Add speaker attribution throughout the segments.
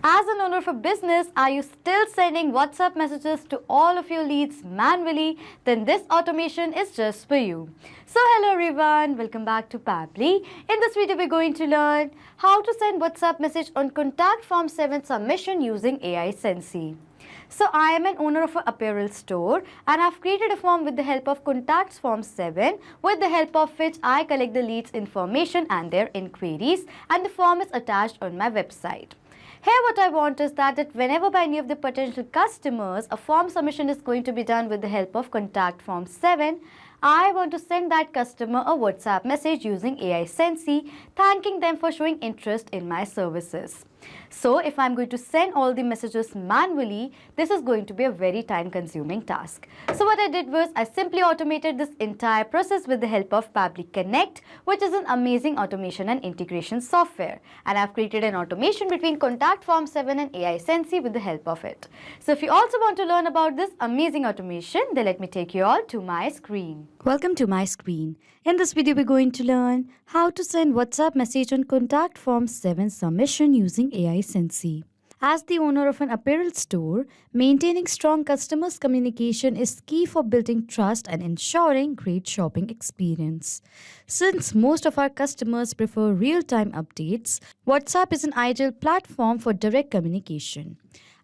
Speaker 1: As an owner of a business, are you still sending WhatsApp messages to all of your leads manually? Then this automation is just for you. So hello everyone, welcome back to Pabbly. In this video, we're going to learn how to send WhatsApp message on Contact Form 7 submission using AI Sensei. So I am an owner of an apparel store and I've created a form with the help of Contacts Form 7, with the help of which I collect the leads information and their inquiries, and the form is attached on my website. Here what I want is that whenever by any of the potential customers a form submission is going to be done with the help of Contact Form 7, I want to send that customer a WhatsApp message using AI Sensei, thanking them for showing interest in my services. So if I'm going to send all the messages manually, this is going to be a very time-consuming task. So what I did was I simply automated this entire process with the help of Pabbly Connect, which is an amazing automation and integration software. And I've created an automation between Contact Form 7 and AI Sensei with the help of it. So if you also want to learn about this amazing automation, then let me take you all to my screen. Welcome to my screen. In this video, we're going to learn how to send WhatsApp message on Contact Form 7 submission using AI Sensei. As the owner of an apparel store, maintaining strong customers' communication is key for building trust and ensuring great shopping experience. Since most of our customers prefer real-time updates, WhatsApp is an ideal platform for direct communication.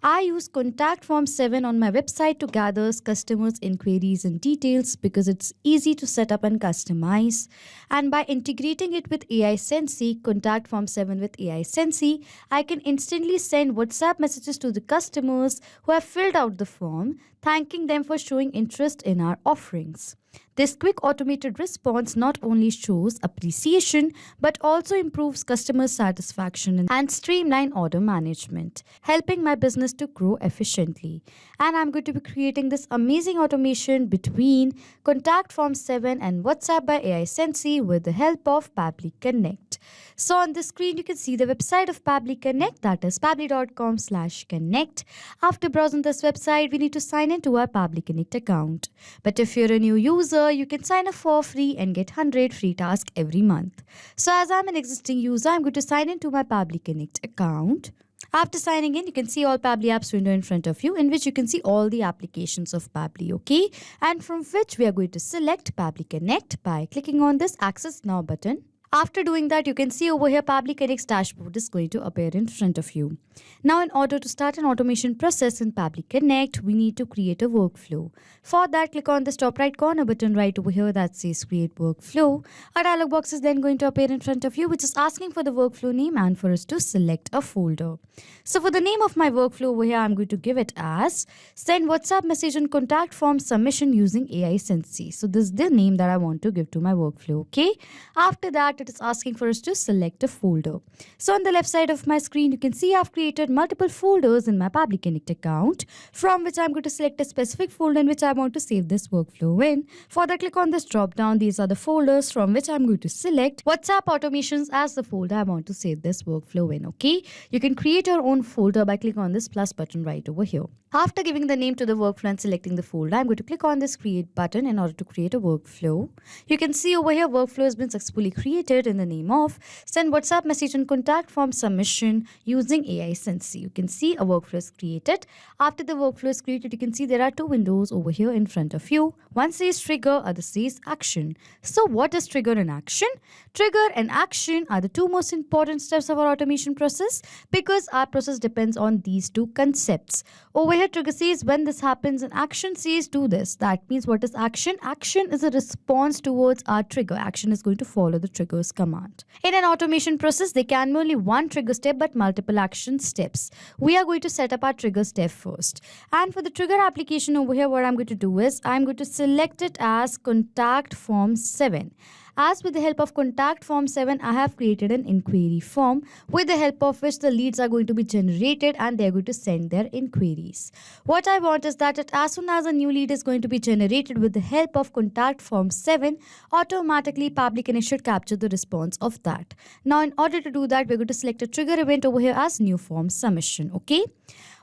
Speaker 1: I use Contact Form 7 on my website to gather customers' inquiries and details because it's easy to set up and customize. And by integrating it with AI Sensei, Contact Form 7 with AI Sensei, I can instantly send WhatsApp messages to the customers who have filled out the form, thanking them for showing interest in our offerings. This quick automated response not only shows appreciation but also improves customer satisfaction and streamline order management, helping my business to grow efficiently. And I'm going to be creating this amazing automation between Contact Form 7 and WhatsApp by AI Sensei with the help of Pabbly Connect. So on the screen, you can see the website of Pabbly Connect, that is pabbly.com/connect. After browsing this website, we need to sign into our Pabbly Connect account. But if you're a new user, you can sign up for free and get 100 free tasks every month. So as I'm an existing user, I'm going to sign into my Pabbly Connect account. After signing in, you can see all Pabbly apps window in front of you, in which you can see all the applications of Pabbly, okay? And from which we are going to select Pabbly Connect by clicking on this Access Now button. After doing that, you can see over here Pabbly Connect's dashboard is going to appear in front of you. Now, in order to start an automation process in Pabbly Connect, we need to create a workflow. For that, click on this top right corner button right over here that says Create Workflow. A dialog box is then going to appear in front of you, which is asking for the workflow name and for us to select a folder. So for the name of my workflow over here, I'm going to give it as Send WhatsApp Message on Contact Form Submission using AI Sensei. So this is the name that I want to give to my workflow, okay? After that, it is asking for us to select a folder. So on the left side of my screen, you can see I've created multiple folders in my Pabbly Connect account, from which I'm going to select a specific folder in which I want to save this workflow in. For that, click on this drop down. These are the folders from which I'm going to select WhatsApp Automations as the folder I want to save this workflow in, okay? You can create your own folder by clicking on this plus button right over here. After giving the name to the workflow and selecting the folder, I'm going to click on this create button in order to create a workflow. You can see over here workflow has been successfully created in the name of Send WhatsApp Message on Contact Form Submission using AI Sensei. You can see a workflow is created. After the workflow is created, you can see there are two windows over here in front of you. One says trigger, other says action. So what is trigger and action? Trigger and action are the two most important steps of our automation process because our process depends on these two concepts. Over here, trigger says when this happens and action says do this. That means what is action? Action is a response towards our trigger. Action is going to follow the trigger's command. In an automation process, there can be only one trigger step but multiple action steps. We are going to set up our trigger step first. And for the trigger application over here, what I'm going to do is I'm going to select it as Contact Form 7. As with the help of Contact Form 7, I have created an inquiry form with the help of which the leads are going to be generated and they're going to send their inquiries. What I want is that as soon as a new lead is going to be generated with the help of Contact Form 7, automatically Pabbly Connect should capture the response of that. Now, in order to do that, we're going to select a trigger event over here as New Form Submission, okay?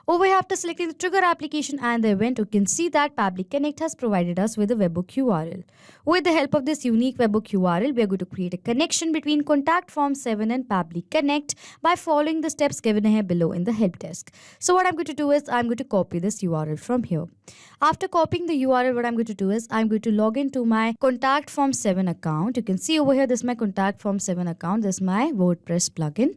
Speaker 1: Over here, after selecting the trigger application and the event, you can see that Pabbly Connect has provided us with a webhook URL. With the help of this unique webhook URL, we are going to create a connection between Contact Form 7 and Pabbly Connect by following the steps given here below in the help desk. So what I'm going to do is I'm going to copy this URL from here. After copying the URL, what I'm going to do is I'm going to log into my Contact Form 7 account. You can see over here, this is my Contact Form 7 account. This is my WordPress plugin.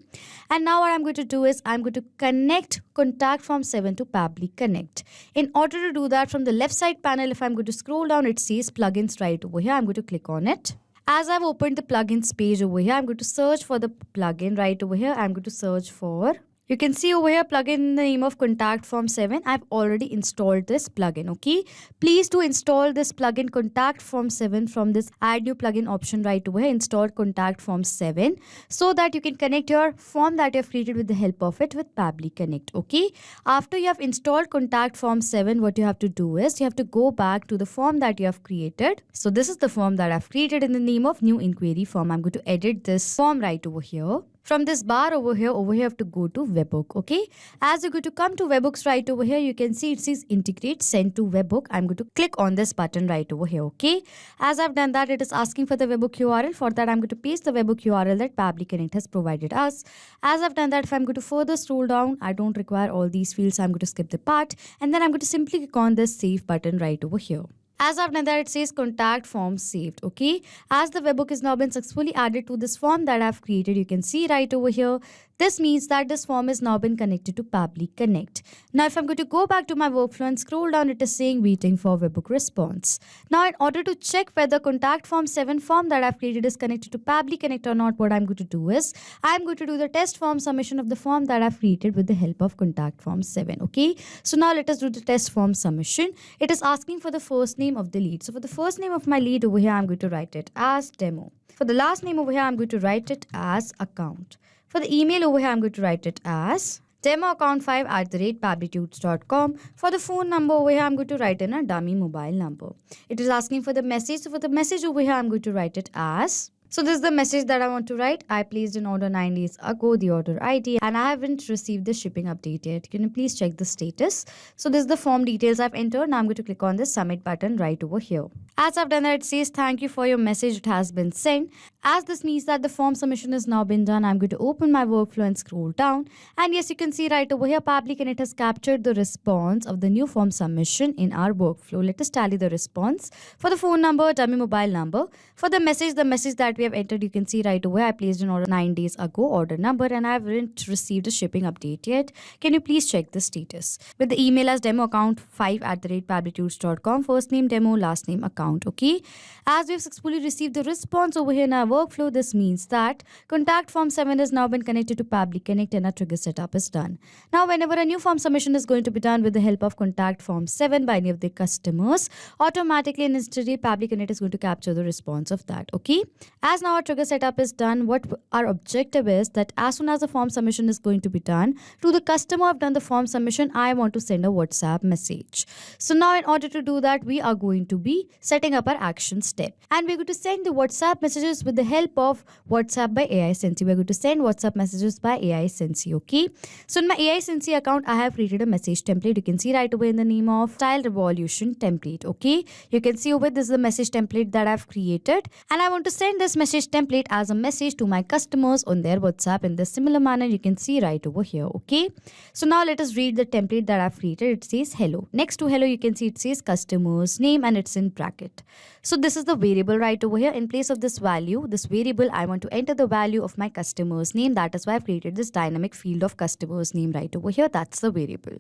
Speaker 1: And now what I'm going to do is I'm going to connect Contact Form 7 to Pabbly Connect. In order to do that, from the left side panel, if I'm going to scroll down, it says plugins right over here. I'm going to click on it. As I've opened the plugins page over here, I'm going to search for the plugin right over here. I'm going to search for, you can see over here, plugin in the name of Contact Form 7. I've already installed this plugin, okay? Please do install this plugin Contact Form 7 from this add new plugin option right over here. Install Contact Form 7 so that you can connect your form that you have created with the help of it with Pabbly Connect, okay? After you have installed Contact Form 7, what you have to do is you have to go back to the form that you have created. So this is the form that I've created in the name of new inquiry form. I'm going to edit this form right over here. From this bar over here, you have to go to webhook, okay? As you go to come to webhooks right over here, you can see it says integrate, send to webhook. I'm going to click on this button right over here, okay? As I've done that, it is asking for the webhook URL. For that, I'm going to paste the webhook URL that Pabbly Connect has provided us. As I've done that, if I'm going to further scroll down, I don't require all these fields, so I'm going to skip the part. And then I'm going to simply click on this save button right over here. As I've done that, it says contact form saved, okay? As the webhook has now been successfully added to this form that I've created, you can see right over here, this means that this form has now been connected to Pabbly Connect. Now, if I'm going to go back to my workflow and scroll down, it is saying waiting for webhook response. Now, in order to check whether Contact Form 7 form that I've created is connected to Pabbly Connect or not, what I'm going to do is I'm going to do the test form submission of the form that I've created with the help of Contact Form 7, okay? So now let us do the test form submission. It is asking for the first name of the lead. So for the first name of my lead over here, I'm going to write it as demo. For the last name over here, I'm going to write it as account. For the email over here, I'm going to write it as demoaccount5@pabblytudes.com. For the phone number over here, I'm going to write in a dummy mobile number. It is asking for the message. So for the message over here, I'm going to write it as. So this is the message that I want to write. I placed an order 9 days ago, the order ID, and I haven't received the shipping update yet. Can you please check the status? So this is the form details I've entered. Now I'm going to click on the submit button right over here. As I've done that, it says thank you for your message. It has been sent. As this means that the form submission has now been done, I'm going to open my workflow and scroll down. And yes, you can see right over here, Pabbly Connect has captured the response of the new form submission in our workflow. Let us tally the response. For the phone number, dummy mobile number. For the message that we have entered, you can see right away I placed an order 9 days ago, order number, and I haven't received a shipping update yet. Can you please check the status? With the email as demoaccount5@pabblytudes.com, first name demo, last name account, okay? As we've successfully received the response over here in our workflow, this means that Contact Form 7 has now been connected to Pabbly Connect and our trigger setup is done. Now, whenever a new form submission is going to be done with the help of Contact Form 7 by any of the customers, automatically and instantly Pabbly Connect is going to capture the response of that, okay? As now our trigger setup is done, what our objective is that as soon as the form submission is going to be done, to the customer I've done the form submission, I want to send a WhatsApp message. So now in order to do that, we are going to be setting up our action step. And we're going to send the WhatsApp messages with the help of WhatsApp by AI Sensei. We're going to send WhatsApp messages by AI Sensei, okay? So in my AI Sensei account, I have created a message template. You can see right away in the name of Style Revolution template, okay? You can see over this is the message template that I've created. And I want to send this message template as a message to my customers on their WhatsApp in the similar manner you can see right over here, okay? So now let us read the template that I've created. It says hello. Next to hello, you can see it says customer's name and it's in bracket. So this is the variable right over here. In place of this value, this variable, I want to enter the value of my customer's name. That is why I've created this dynamic field of customer's name right over here. That's the variable.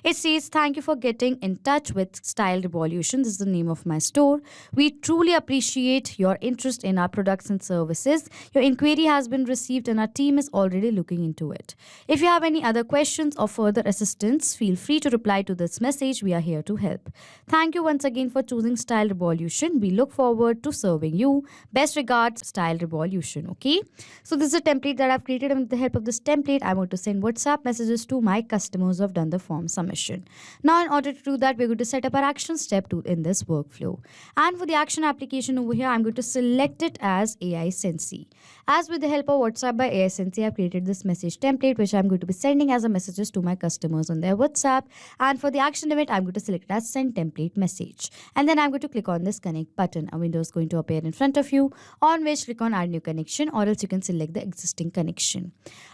Speaker 1: It says thank you for getting in touch with Style Revolution. This is the name of my store. We truly appreciate your interest in our products and services. Your inquiry has been received and our team is already looking into it. If you have any other questions or further assistance, feel free to reply to this message. We are here to help. Thank you once again for choosing Style Revolution. We look forward to serving you. Best regards, Style Revolution, okay? So this is a template that I've created, and with the help of this template, I want to send WhatsApp messages to my customers who have done the form submission. Now, in order to do that, we're going to set up our action step 2 in this workflow. And for the action application over here, I'm going to select it as as AI Sensei. As with the help of WhatsApp by AI Sensei, I've created this message template which I'm going to be sending as a messages to my customers on their WhatsApp. And for the action event, I'm going to select it as send template message. And then I'm going to click on this connect button. A window is going to appear in front of you, on which click on add new connection, or else you can select the existing connection.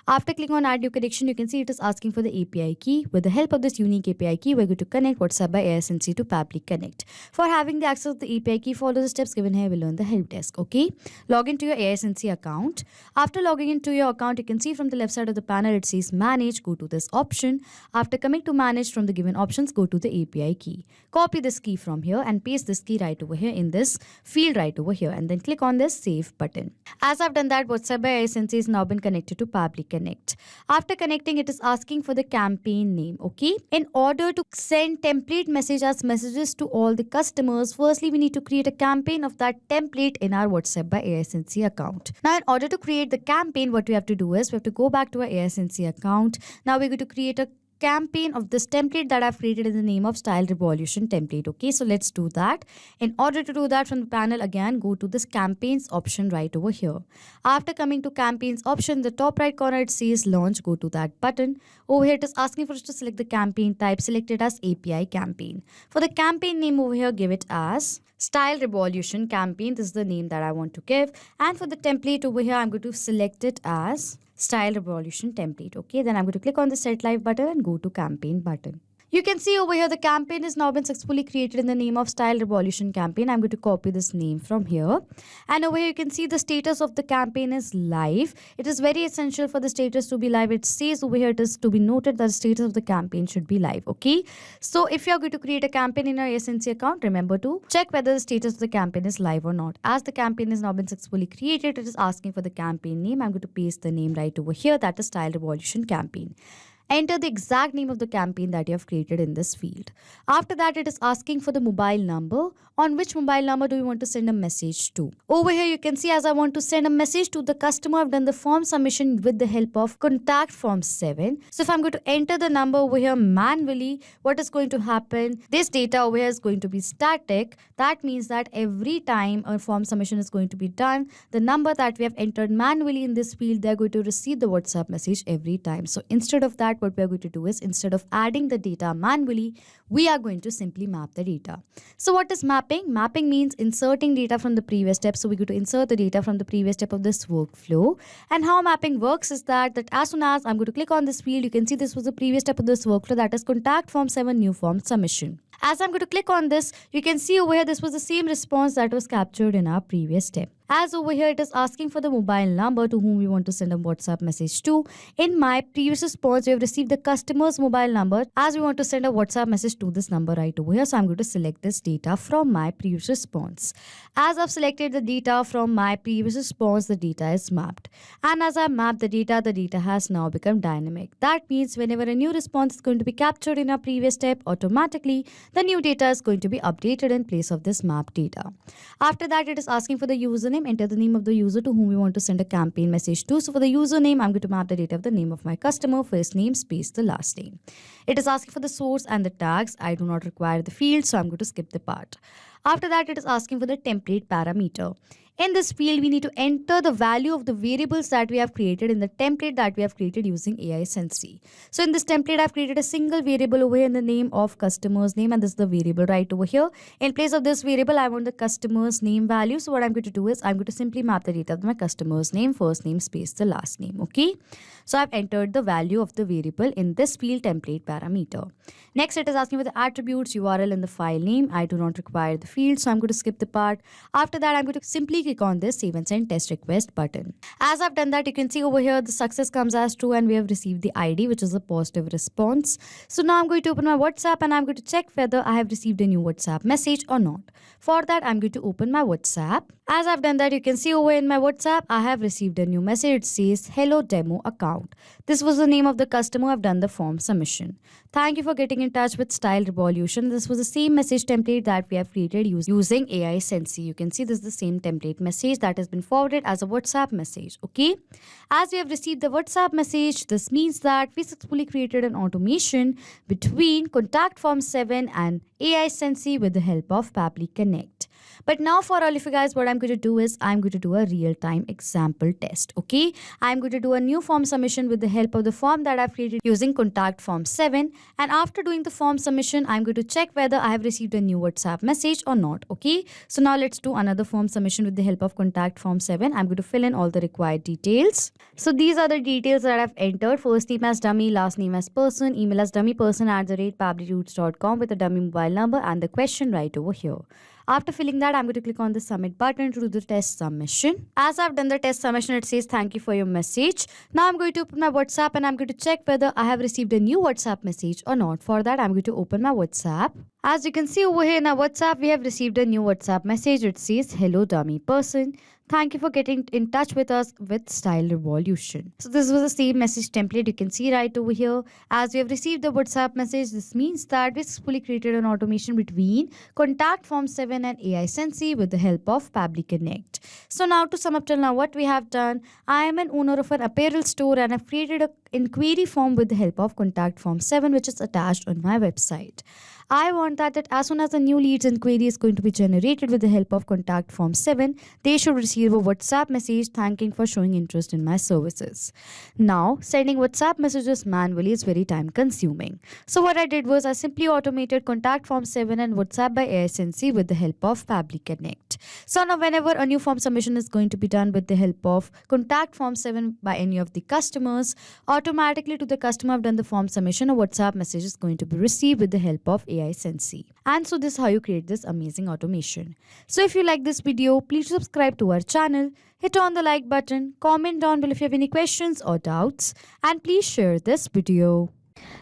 Speaker 1: After clicking on add new connection, you can see it is asking for the API key. With the help of this unique API key, we're going to connect WhatsApp by AI Sensei to Pabbly Connect. For having the access to the API key, follow the steps given here below in the help desk. Okay, log into your AI Sensei account. After logging into your account, you can see from the left side of the panel it says manage. Go to this option. After coming to manage, from the given options, go to the API key. Copy this key from here and paste this key right over here in this field right over here, and then click on this save button. As I've done that, WhatsApp by AI Sensei is now been connected to Pabbly Connect. After connecting, it is asking for the campaign name. Okay, in order to send template message as messages to all the customers, firstly we need to create a campaign of that template in our WhatsApp by AI Sensei account. Now in order to create the campaign, what we have to do is we have to go back to our AI Sensei account. Now we're going to create a campaign of this template that I've created in the name of Style Revolution template. Okay, so let's do that. In order to do that, from the panel again, go to this campaigns option right over here. After coming to campaigns option, the top right corner it says launch. Go to that button. Over here it is asking for us to select the campaign type. Select it as API campaign. For the campaign name over here, give it as Style Revolution campaign. This is the name that I want to give. And for the template over here, I'm going to select it as Style Revolution template. Okay, then I'm going to click on the set live button and go to campaign button. You can see over here the campaign has now been successfully created in the name of Style Revolution campaign. I'm going to copy this name from here. And over here you can see the status of the campaign is live. It is very essential for the status to be live. It says over here it is to be noted that the status of the campaign should be live. Okay. So if you are going to create a campaign in our AI Sensei account, remember to check whether the status of the campaign is live or not. As the campaign has now been successfully created, it is asking for the campaign name. I'm going to paste the name right over here. That is Style Revolution campaign. Enter the exact name of the campaign that you have created in this field. After that, it is asking for the mobile number. On which mobile number do you want to send a message to? Over here, you can see as I want to send a message to the customer, I've done the form submission with the help of contact form 7. So if I'm going to enter the number over here manually, what is going to happen? This data over here is going to be static. That means that every time a form submission is going to be done, the number that we have entered manually in this field, they're going to receive the WhatsApp message every time. So instead of that, what we're going to do is instead of adding the data manually, we are going to simply map the data. So what is mapping? Mapping means inserting data from the previous step. So we're going to insert the data from the previous step of this workflow. And how mapping works is that as soon as I'm going to click on this field, you can see this was the previous step of this workflow, that is contact form 7 new form submission. As I'm going to click on this, you can see over here this was the same response that was captured in our previous step. As over here it is asking for the mobile number to whom we want to send a WhatsApp message to. In my previous response, we have received the customer's mobile number as we want to send a WhatsApp message to this number right over here. So I'm going to select this data from my previous response. As I've selected the data from my previous response, the data is mapped. And as I map the data has now become dynamic. That means whenever a new response is going to be captured in our previous step, automatically the new data is going to be updated in place of this mapped data. After that, it is asking for the username. Enter the name of the user to whom we want to send a campaign message to. So for the username, I'm going to map the data of the name of my customer, first name, space, the last name. It is asking for the source and the tags. I do not require the field, so I'm going to skip the part. After that, it is asking for the template parameter. In this field, we need to enter the value of the variables that we have created in the template that we have created using AI Sensei. So in this template, I've created a single variable over here in the name of customer's name, and this is the variable right over here. In place of this variable, I want the customer's name value. So what I'm going to do is I'm going to simply map the data of my customer's name, first name, space, the last name. Okay. So I've entered the value of the variable in this field template parameter. Next, it is asking for the attributes, URL, and the file name. I do not require the field, so I'm going to skip the part. After that, I'm going to simply click on this save and send test request button. As I've done that, you can see over here the success comes as true and we have received the ID, which is a positive response. So now I'm going to open my WhatsApp and I'm going to check whether I have received a new WhatsApp message or not. For that, I'm going to open my WhatsApp. As I've done that, you can see over in my WhatsApp, I have received a new message. It says hello demo account. This was the name of the customer. I've done the form submission. Thank you for getting in touch with Style Revolution. This was the same message template that we have created using AI Sensei. You can see this is the same template message that has been forwarded as a WhatsApp message. Okay. As we have received the WhatsApp message, this means that we successfully created an automation between Contact Form 7 and AI Sensei with the help of Pabbly Connect. But now for all of you guys, what I'm going to do is I'm going to do a real-time example test. Okay, I'm going to do a new form submission with the help of the form that I've created using contact form 7, and after doing the form submission I'm going to check whether I have received a new WhatsApp message or not. Okay, so now let's do another form submission with the help of contact form 7. I'm going to fill in all the required details. So these are the details that I've entered: first name as dummy, last name as person, email as dummyperson@pablyroots.com with a dummy mobile number, and the question right over here. After filling that, I'm going to click on the submit button to do the test submission. As I've done the test submission, it says thank you for your message. Now I'm going to open my WhatsApp and I'm going to check whether I have received a new WhatsApp message or not. For that, I'm going to open my WhatsApp. As you can see over here in our WhatsApp, we have received a new WhatsApp message. It says, hello dummy person. Thank you for getting in touch with us with Style Revolution. So this was the same message template you can see right over here. As we have received the WhatsApp message, this means that we successfully created an automation between Contact Form 7 and AI Sensei with the help of Pabbly Connect. So now to sum up till now what we have done, I am an owner of an apparel store and I've created an inquiry form with the help of Contact Form 7 which is attached on my website. I want that as soon as a new leads inquiry is going to be generated with the help of Contact Form 7, they should receive a WhatsApp message thanking for showing interest in my services. Now, sending WhatsApp messages manually is very time consuming. So what I did was I simply automated Contact Form 7 and WhatsApp by AI Sensei with the help of Pabbly Connect. So now whenever a new form submission is going to be done with the help of Contact Form 7 by any of the customers, automatically to the customer I've done the form submission, a WhatsApp message is going to be received with the help of AI Sensei. And so this is how you create this amazing automation. So if you like this video, please subscribe to our channel, hit on the like button, comment down below if you have any questions or doubts, and please share this video.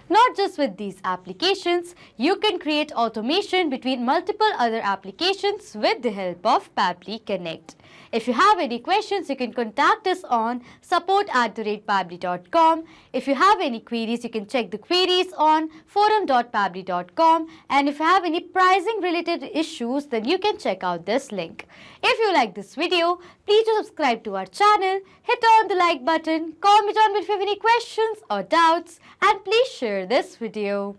Speaker 1: Not just with these applications, you can create automation between multiple other applications with the help of Pabbly Connect. If you have any questions, you can contact us on support@pabbly.com. If you have any queries, you can check the queries on forum.pabbly.com. And if you have any pricing related issues, then you can check out this link. If you like this video, please do subscribe to our channel, hit on the like button, comment on if you have any questions or doubts, and please share this video.